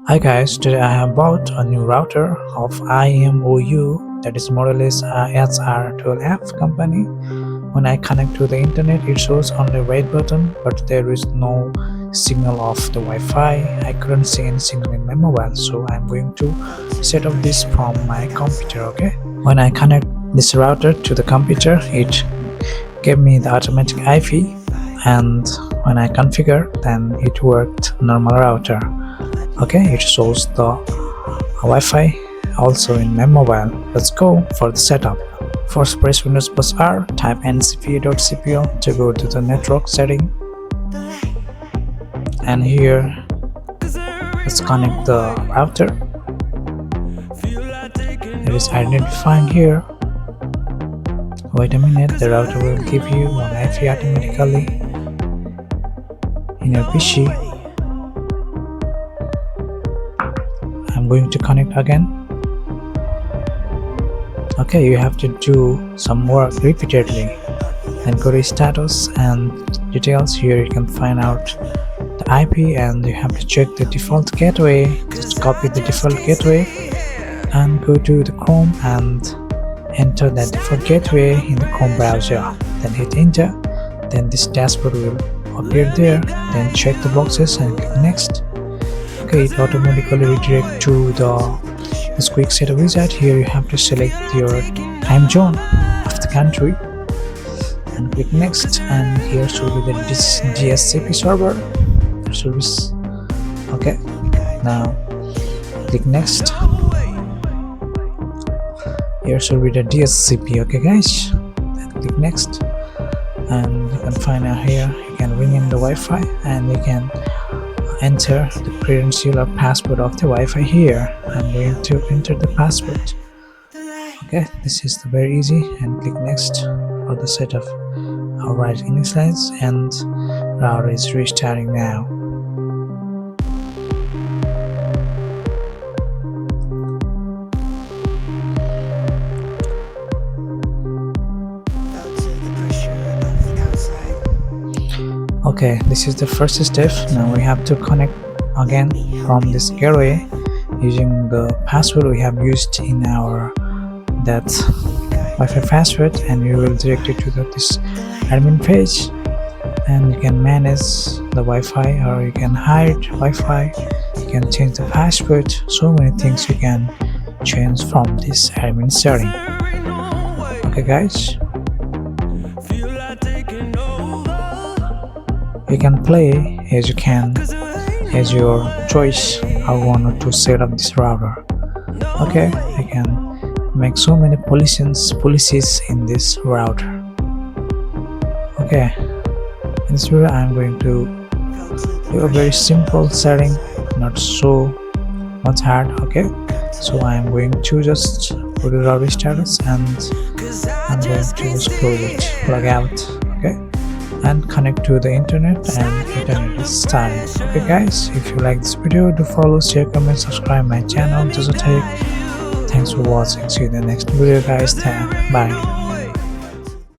Hi guys, today I have bought a new router of IMOU, that is more or less HR12F company. When I connect to the internet, it shows only red button, but there is no signal of the Wi-Fi. I couldn't see any signal in my mobile, so I'm going to set up this from my computer. Okay. When I connect this router to the computer, it gave me the automatic IP, and when I configure, then it worked normal router. Okay, it shows the Wi-Fi also in my mobile. Let's go for the setup. First, press Windows plus R, type ncpa.cpl to go to the network setting, and here let's connect the router. It is identifying here. Wait a minute, the router will give you one IP automatically in your PC. I'm going to connect again. Okay, you have to do some work repeatedly. Then go to status and details. Here you can find out the IP, and you have to check the default gateway. Just copy the default gateway and go to the Chrome and enter that default gateway in the Chrome browser. Then hit enter. Then this dashboard will appear there. Then check the boxes and click next. Okay, it automatically redirects to this quick setup wizard. Here you have to select your time zone of the country and click next, and here should be the DHCP server service. Okay, now click next. Here should be the DHCP. Okay guys, then click next, and you can find out here you can rename the Wi-Fi, and you can enter the credential or password of the Wi-Fi here. I'm going to enter the password. Okay, this is the very easy, and click next for the setup. Alright, initialize, and router is restarting now. Okay, this is the first step. Now we have to connect again from this gateway using the password we have used in our that Wi-Fi password, and we will direct it to this admin page, and you can manage the Wi-Fi, or you can hide Wi-Fi, you can change the password. So many things you can change from this admin setting. Okay guys, you can play as you can, as your choice how you want to set up this router. Okay, you can make so many policies in this router. Okay, in this video I'm going to do a very simple setting, not so much hard. Okay, so I'm going to just put the router status, and I'm going to just close it, plug out. Okay, and connect to the internet, and internet is starting. Okay guys, if you like this video, do follow, share, comment, subscribe my channel Zyojyotech. Thanks for watching. See you in the next video guys. Bye.